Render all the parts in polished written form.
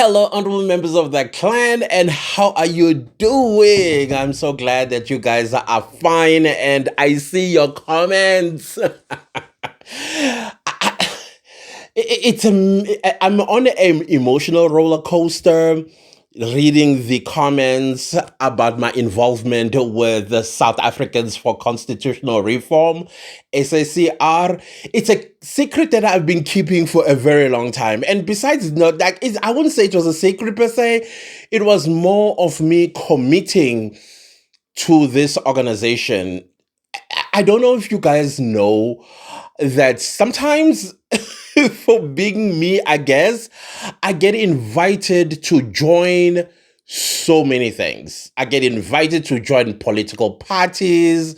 Hello, honorable members of the clan, and how are you doing? I'm so glad that you guys are fine, and I see your comments. I'm on an emotional roller coaster reading the comments about my involvement with the South Africans for Constitutional Reform, SACR. It's a secret that I've been keeping for a very long time. And besides, not that I wouldn't say it was a secret per se. It was more of me committing to this organization. I don't know if you guys know that sometimes for being me, I guess, I get invited to join so many things. I get invited to join political parties,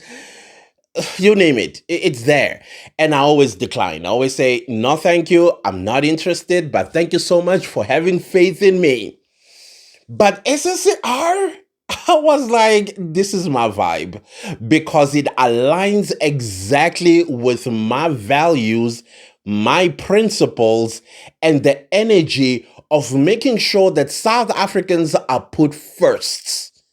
you name it, it's there. And I always decline. I always say, no, thank you. I'm not interested, but thank you so much for having faith in me. But SSCR, I was like, this is my vibe because it aligns exactly with my values, my principles, and the energy of making sure that South Africans are put first.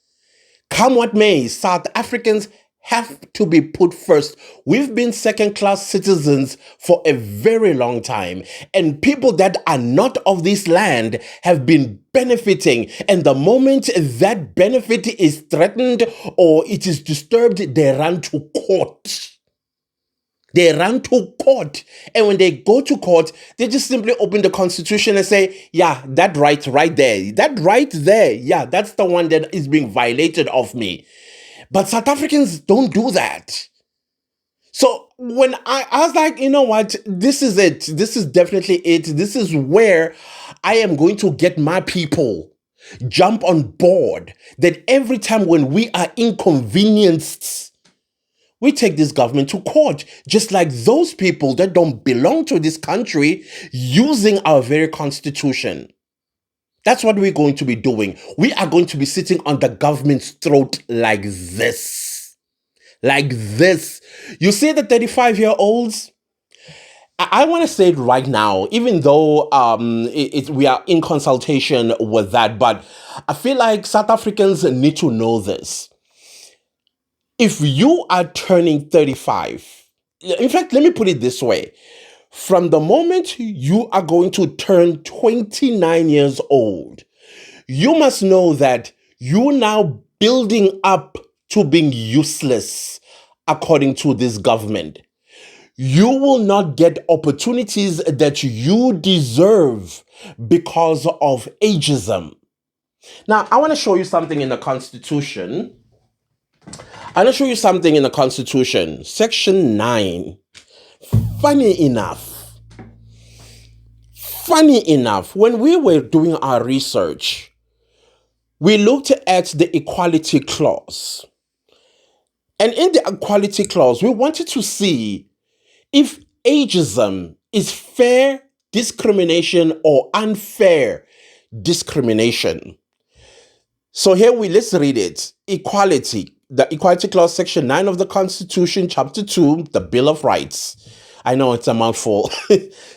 Come what may, South Africans have to be put first. We've been second-class citizens for a very long time, and people that are not of this land have been benefiting. And the moment that benefit is threatened or it is disturbed, they run to court. They run to court. And when they go to court, they just simply open the constitution and say, yeah, that right there, yeah, that's the one that is being violated of me. But South Africans don't do that. So when I was like, you know what, this is it. This is definitely it. This is where I am going to get my people jump on board. That every time when we are inconvenienced, we take this government to court, just like those people that don't belong to this country using our very constitution. That's what we're going to be doing. We are going to be sitting on the government's throat like this. Like this. You see the 35-year-olds? I want to say it right now, even though we are in consultation with that, but I feel like South Africans need to know this. If you are turning 35, in fact, let me put it this way. From the moment you are going to turn 29 years old, you must know that you're now building up to being useless according to this government. You will not get opportunities that you deserve because of ageism. Now, I want to show you something in the Constitution. I want to show you something in the Constitution, Section 9. Funny enough, when we were doing our research, we looked at the equality clause. And in the equality clause, we wanted to see if ageism is fair discrimination or unfair discrimination. So here let's read it. Equality. The Equality Clause, Section 9 of the Constitution, Chapter 2, the Bill of Rights. I know it's a mouthful.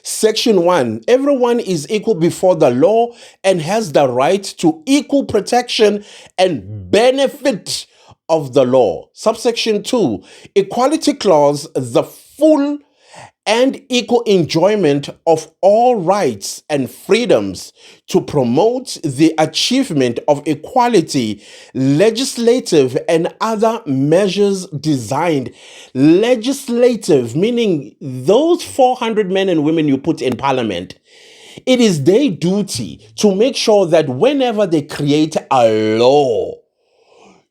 Section 1, everyone is equal before the law and has the right to equal protection and benefit of the law. Subsection 2, Equality Clause, the full and equal enjoyment of all rights and freedoms to promote the achievement of equality, legislative and other measures designed. Legislative, meaning those 400 men and women you put in parliament. It is their duty to make sure that whenever they create a law,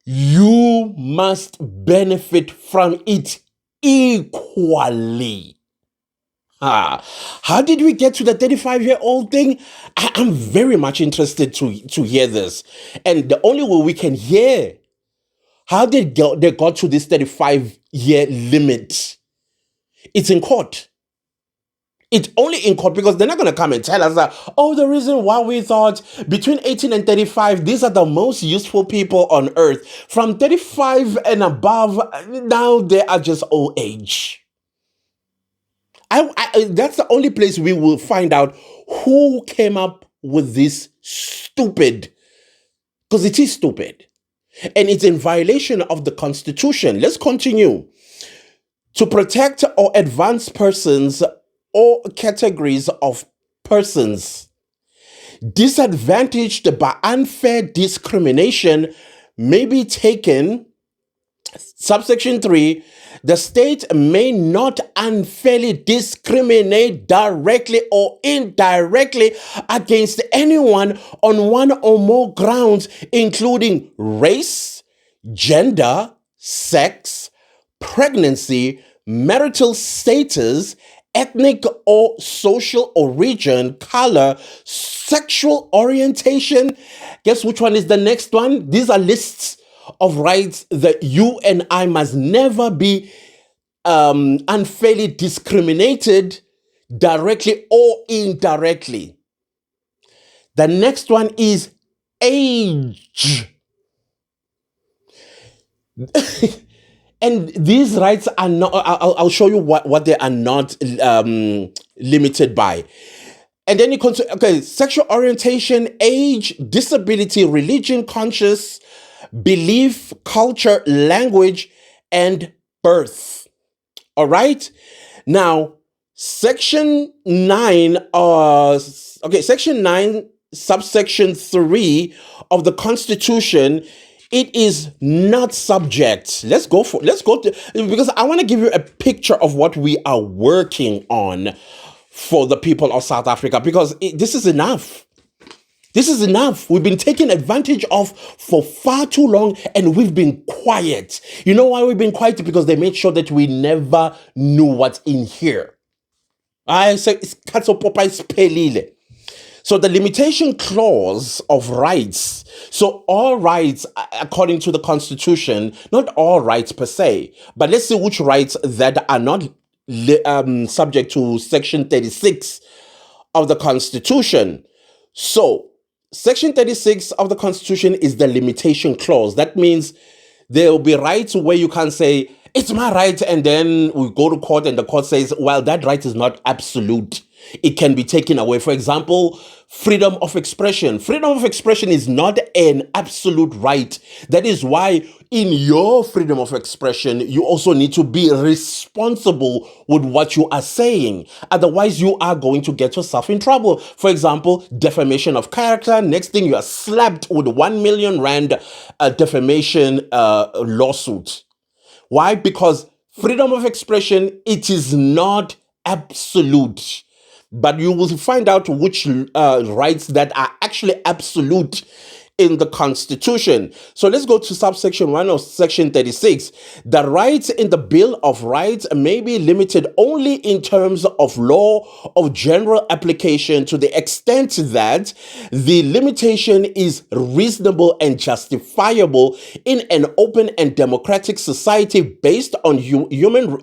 you must benefit from it equally. How did we get to the 35-year-old thing? I'm very much interested to hear this. And the only way we can hear how they got to this 35-year limit, it's in court. It's only in court because they're not going to come and tell us that, oh, the reason why we thought between 18 and 35, these are the most useful people on earth. From 35 and above, now they are just old age. That's the only place we will find out who came up with this stupid, because it is stupid, and it's in violation of the Constitution. Let's continue. To protect or advance persons or categories of persons disadvantaged by unfair discrimination may be taken. Subsection 3, the state may not unfairly discriminate directly or indirectly against anyone on one or more grounds, including race, gender, sex, pregnancy, marital status, ethnic or social origin, color, sexual orientation. Guess which one is the next one? These are lists of rights that you and I must never be unfairly discriminated directly or indirectly. The next one is age. And these rights are not, I'll show you what they are not limited by. And then you consider, okay, sexual orientation, age, disability, religion, conscious, belief, culture, language, and birth. All right? Now, Section 9, Section 9, subsection 3 of the Constitution, it is not subject. Let's go because I want to give you a picture of what we are working on for the people of South Africa, because this is enough. This is enough. We've been taken advantage of for far too long, and we've been quiet. You know why we've been quiet? Because they made sure that we never knew what's in here. I say it's Katsopopa pelile. So the limitation clause of rights. So all rights, according to the Constitution, not all rights per se, but let's see which rights that are not subject to Section 36 of the Constitution. So Section 36 of the Constitution is the limitation clause. That means there will be rights where you can say, it's my right, and then we go to court and the court says, well, that right is not absolute. It can be taken away. For example, freedom of expression. Freedom of expression is not an absolute right. That is why in your freedom of expression, you also need to be responsible with what you are saying. Otherwise, you are going to get yourself in trouble. For example, defamation of character. Next thing, you are slapped with 1 million rand defamation lawsuit. Why? Because freedom of expression, it is not absolute. But you will find out which rights that are actually absolute in the Constitution. So let's go to subsection 1 of Section 36. The rights in the Bill of Rights may be limited only in terms of law of general application to the extent that the limitation is reasonable and justifiable in an open and democratic society based on human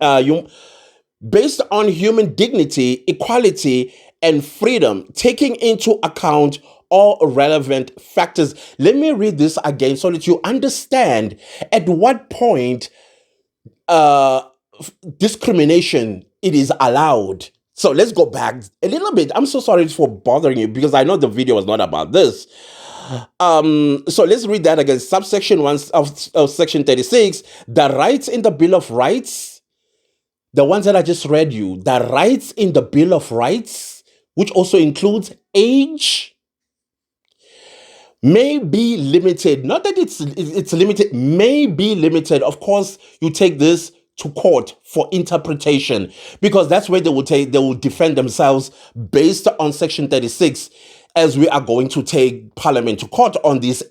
dignity, equality, and freedom, taking into account all relevant factors. Let me read this again so that you understand at what point discrimination it is allowed. So let's go back a little bit. I'm so sorry for bothering you because I know the video was not about this. So let's read that again. Subsection 1 of Section 36, the rights in the Bill of Rights, the ones that I just read you, the rights in the Bill of Rights, which also includes age, may be limited. Not that it's limited, may be limited. Of course, you take this to court for interpretation, because that's where they will defend themselves based on Section 36, as we are going to take Parliament to court on this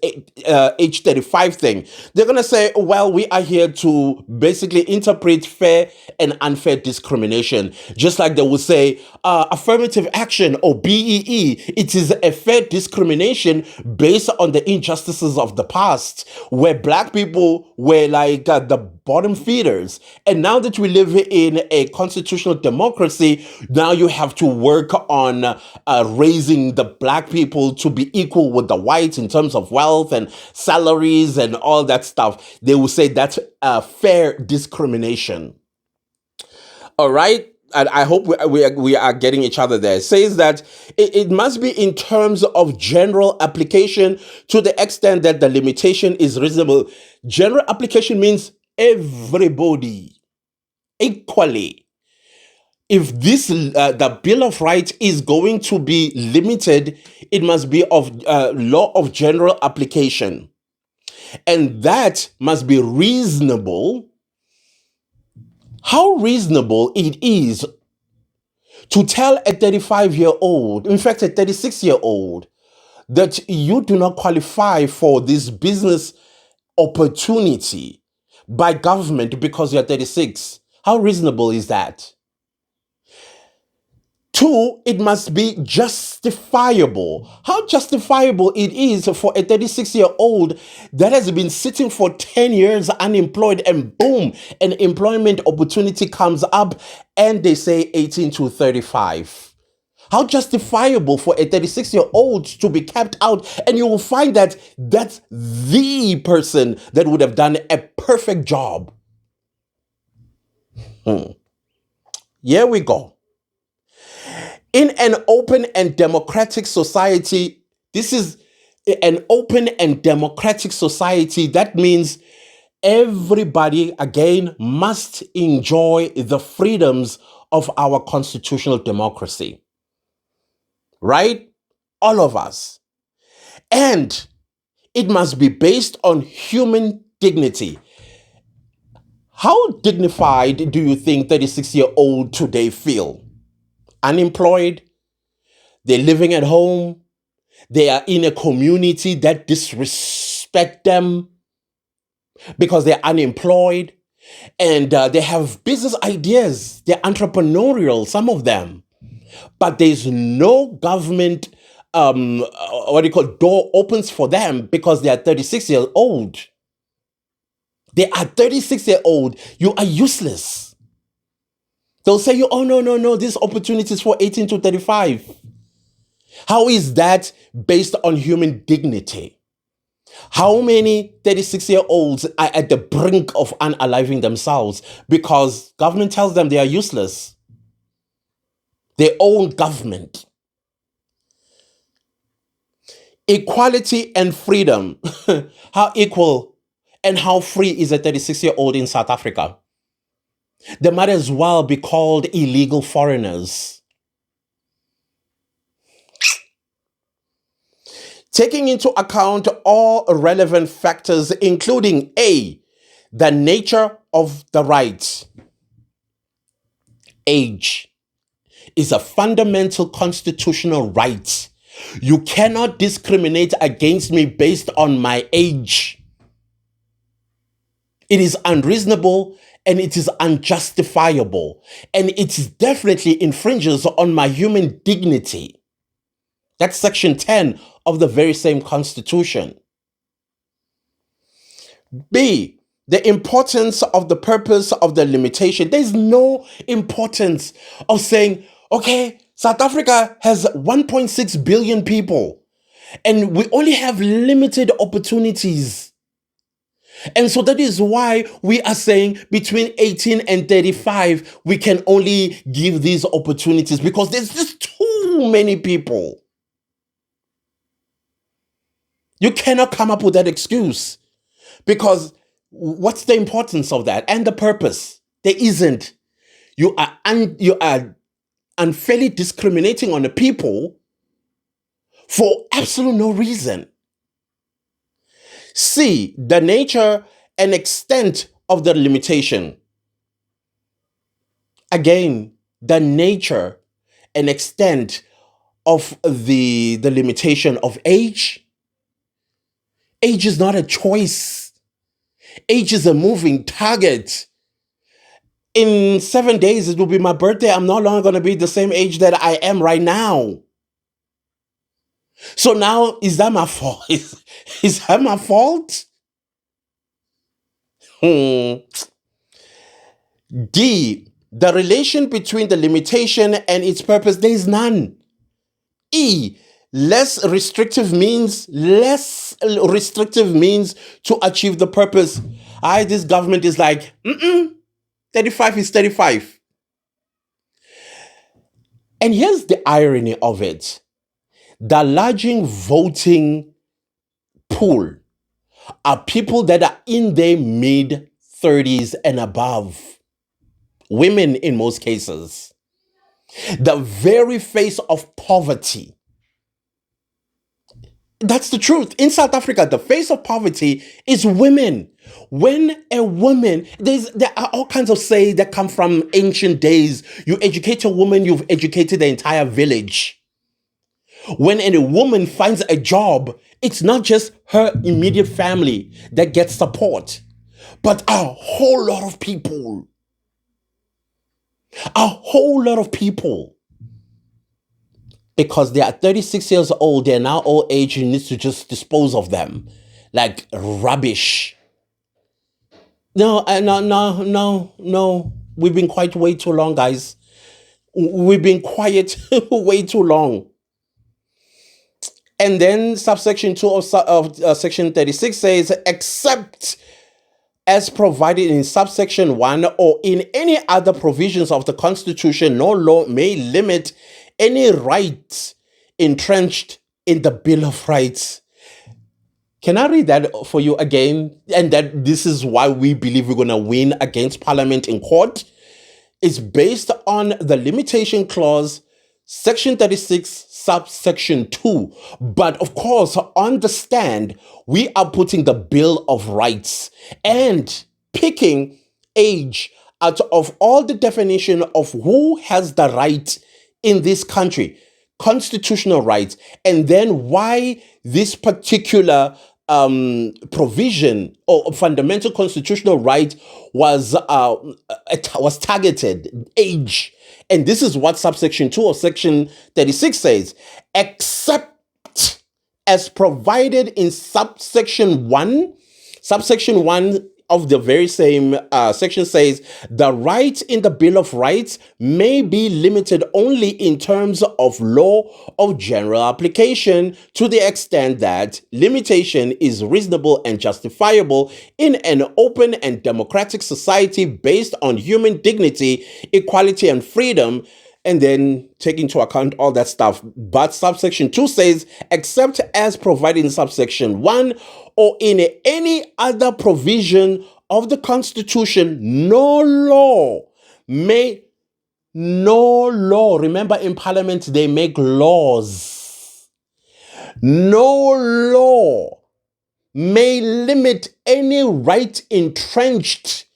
age 35 thing. They're going to say, well, we are here to basically interpret fair and unfair discrimination. Just like they will say, affirmative action or BEE, it is a fair discrimination based on the injustices of the past, where black people were like the bottom feeders. And now that we live in a constitutional democracy, now you have to work on raising the black people to be equal with the whites in terms of wealth and salaries and all that stuff. They will say that's fair discrimination. All right. and I hope we are getting each other there, says that it must be in terms of general application to the extent that the limitation is reasonable. General application means everybody equally. If this the Bill of Rights is going to be limited, it must be of law of general application, and that must be reasonable. How reasonable it is to tell a 35-year-old, in fact, a 36-year-old, that you do not qualify for this business opportunity by government because you're 36. How reasonable is that? Two, it must be justifiable. How justifiable it is for a 36-year-old that has been sitting for 10 years unemployed, and boom, an employment opportunity comes up and they say 18 to 35. How justifiable for a 36-year-old to be kept out, and you will find that that's the person that would have done a perfect job. Here we go. In an open and democratic society, this is an open and democratic society. That means everybody, again, must enjoy the freedoms of our constitutional democracy. Right? All of us. And it must be based on human dignity. How dignified do you think 36-year-old today feel? Unemployed? They're living at home. They are in a community that disrespect them because they're unemployed, and they have business ideas. They're entrepreneurial, some of them, but there's no government door opens for them because they are 36 years old. They are 36-year-old. You are useless. They'll say you, oh no, this opportunity is for 18 to 35. How is that based on human dignity? How many 36-year-olds are at the brink of unaliving themselves because government tells them they are useless? Their own government. Equality and freedom. How equal and how free is a 36-year-old in South Africa? They might as well be called illegal foreigners. Taking into account all relevant factors, including A, the nature of the right. Age is a fundamental constitutional right. You cannot discriminate against me based on my age. It is unreasonable and it is unjustifiable, and it definitely infringes on my human dignity. That's Section 10 of the very same Constitution. B, the importance of the purpose of the limitation. There's no importance of saying, okay, South Africa has 1.6 billion people and we only have limited opportunities. And so that is why we are saying between 18 and 35, we can only give these opportunities because there's just too many people. You cannot come up with that excuse because what's the importance of that and the purpose? There isn't. You are unfairly discriminating on the people for absolute no reason. C, the nature and extent of the limitation. Again, the nature and extent of the limitation of age. Age is not a choice. Age is a moving target. In 7 days, it will be my birthday. I'm no longer going to be the same age that I am right now. So now, is that my fault? Is that my fault? D, the relation between the limitation and its purpose, there is none. E, less restrictive means to achieve the purpose. This government is like, 35 is 35. And here's the irony of it. The larging voting pool are people that are in their mid 30s and above. Women in most cases. The very face of poverty. That's the truth. In South Africa, the face of poverty is women. When a woman, there are all kinds of sayings that come from ancient days. You educate a woman, you've educated the entire village. When a woman finds a job, it's not just her immediate family that gets support, but a whole lot of people. A whole lot of people. Because they are 36 years old, they're now old age, you need to just dispose of them like rubbish. No. We've been quiet way too long, guys. We've been quiet way too long. And then subsection 2 of section 36 says, except as provided in subsection 1 or in any other provisions of the Constitution, no law may limit any rights entrenched in the Bill of Rights. Can I read that for you again? And that this is why we believe we're going to win against Parliament in court. It's based on the limitation clause, section 36, subsection 2. But of course, understand, we are putting the Bill of Rights and picking age out of all the definition of who has the right in this country, constitutional rights, and then why this particular provision or fundamental constitutional right was targeted, age. And this is what subsection 2 of section 36 says, except as provided in subsection 1. Subsection 1 of the very same section says, the right in the Bill of Rights may be limited only in terms of law of general application to the extent that limitation is reasonable and justifiable in an open and democratic society based on human dignity, equality, and freedom. And then take into account all that stuff. But subsection 2 says, except as provided in subsection 1 or in any other provision of the Constitution, no law, remember in Parliament they make laws. No law may limit any right entrenched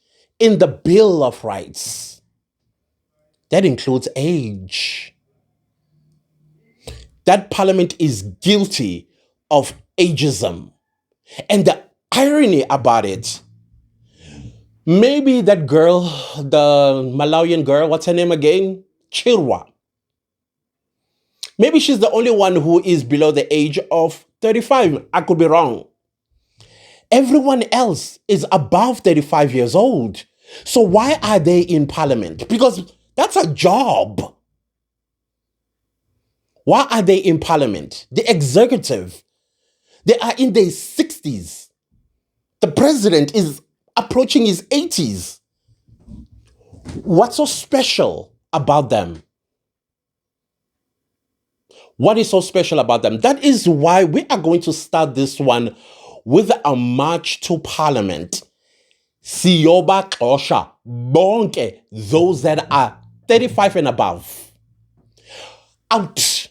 in the Bill of Rights. That includes age. That Parliament is guilty of ageism. And the irony about it, maybe that girl, the Malawian girl, what's her name again? Chirwa. Maybe she's the only one who is below the age of 35. I could be wrong. Everyone else is above 35 years old. So why are they in Parliament? Because that's a job. Why are they in Parliament? The executive, they are in their 60s. The president is approaching his 80s. What's so special about them? What is so special about them? That is why we are going to start this one with a march to Parliament. Siyoba Xosha bonke, those that are 35 and above. Out.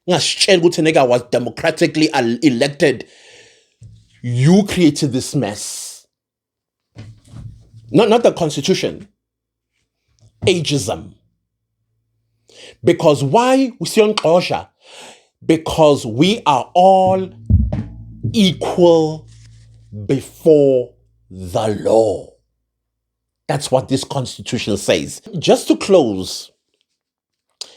Nigga was democratically elected. You created this mess. Not the Constitution. Ageism. Because why? Because we are all equal before the law. That's what this Constitution says. Just to close,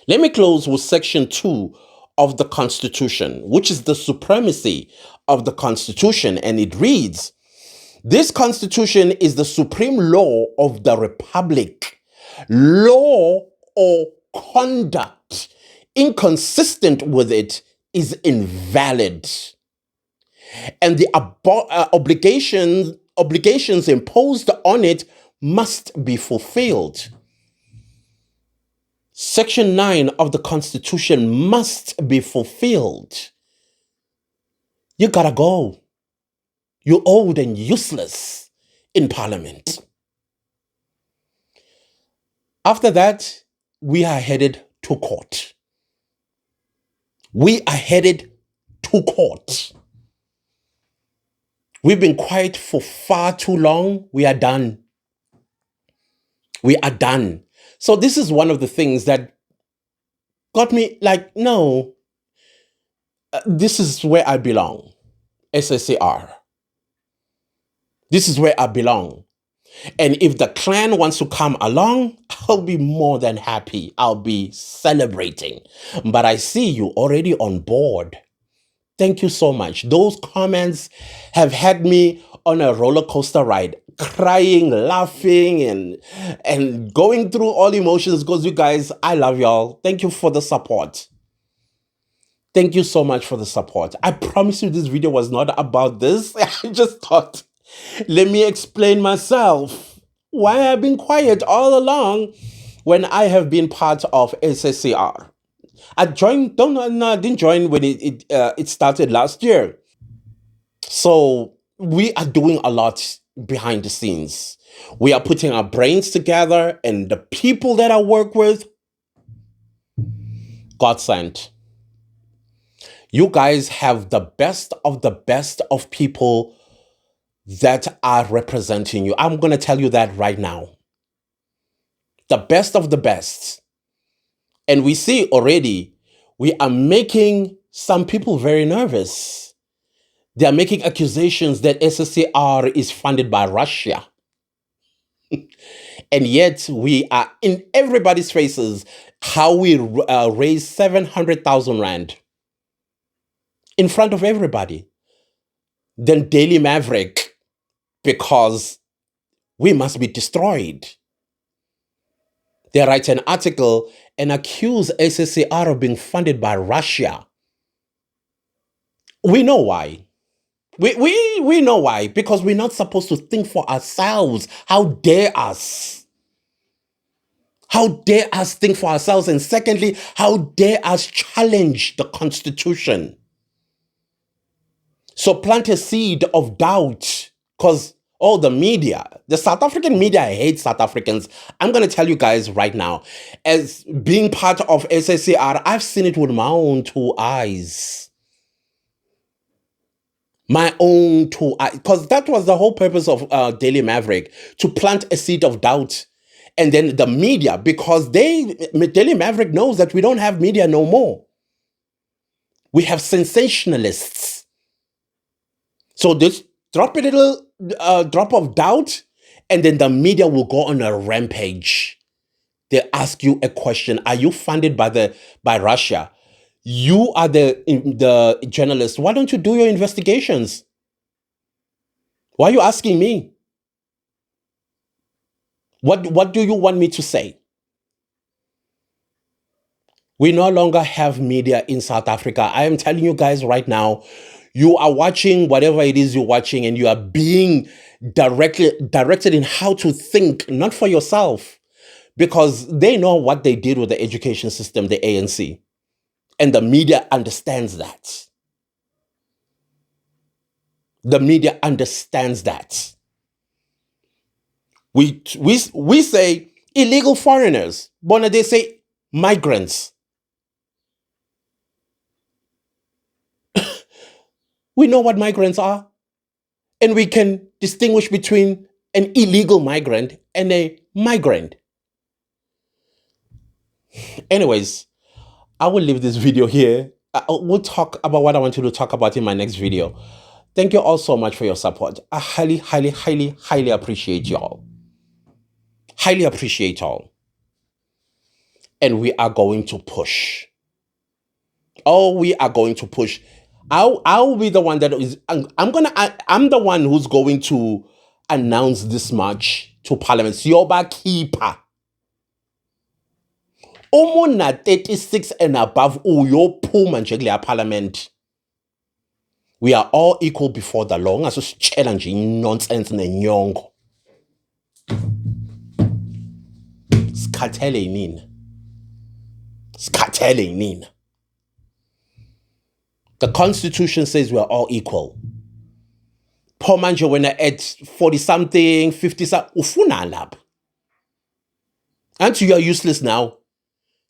let me close with section 2 of the Constitution, which is the supremacy of the Constitution. And it reads, this Constitution is the supreme law of the Republic. Law or conduct inconsistent with it is invalid. And the obligations imposed on it must be fulfilled. Section 9 of the Constitution must be fulfilled. You gotta go. You're old and useless in Parliament. After that, we are headed to court. We are headed to court. We've been quiet for far too long. We are done. We are done. So this is one of the things that got me like, no, this is where I belong. SSCR. This is where I belong. And if the clan wants to come along, I'll be more than happy. I'll be celebrating. But I see you already on board. Thank you so much. Those comments have had me on a roller coaster ride, crying, laughing, and going through all emotions because you guys, I love y'all. Thank you for the support. Thank you so much for the support. I promise you this video was not about this. I just thought, let me explain myself why I've been quiet all along when I have been part of SSCR. I joined, I didn't join when it started last year. So we are doing a lot behind the scenes. We are putting our brains together, and the people that I work with, God sent. You guys have the best of people that are representing you. I'm going to tell you that right now. The best of the best. And we see already, we are making some people very nervous. They are making accusations that SSCR is funded by Russia. And yet we are in everybody's faces how we raise 700,000 Rand in front of everybody. Then Daily Maverick, because we must be destroyed. They write an article and accuse SSCR of being funded by Russia. We know why. We know why. Because we're not supposed to think for ourselves. How dare us? How dare us think for ourselves? And secondly, how dare us challenge the Constitution? So plant a seed of doubt, because all the media, the South African media hates South Africans. I'm going to tell you guys right now, as being part of SSCR, I've seen it with my own two eyes. My own two eyes. Because that was the whole purpose of Daily Maverick, to plant a seed of doubt. And then the media, because Daily Maverick knows that we don't have media no more. We have sensationalists. So just drop a little drop of doubt, and then the media will go on a rampage. They ask you a question: are you funded by Russia? You are the journalist. Why don't you do your investigations? Why are you asking me? What do you want me to say? We no longer have media in South Africa. I am telling you guys right now, you are watching whatever it is you're watching, and you are being directed in how to think, not for yourself, because they know what they did with the education system, the ANC, and the media understands that. The media understands that. We say illegal foreigners, but they say migrants. We know what migrants are, and we can distinguish between an illegal migrant and a migrant. Anyways, I will leave this video here. We'll talk about what I want you to talk about in my next video. Thank you all so much for your support. I highly, highly, highly, highly appreciate y'all. Highly appreciate y'all. And we are going to push. Oh, we are going to push. I'll be the one that is. I'm the one who's going to announce this march to Parliament. Siyoba keeper. Omona 36 and above. Uyo puma njeglia Parliament. We are all equal before the law. That's just challenging nonsense nenyongo. Skhathele nini. telling nina. The Constitution says we're all equal. Poor manje when at 40-something, 50-something, ufuna lapha. Until you're useless now.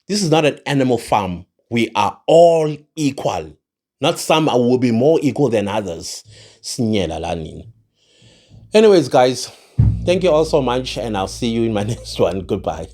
This is not an animal farm. We are all equal. Not some will be more equal than others. Anyways, guys, thank you all so much, and I'll see you in my next one. Goodbye.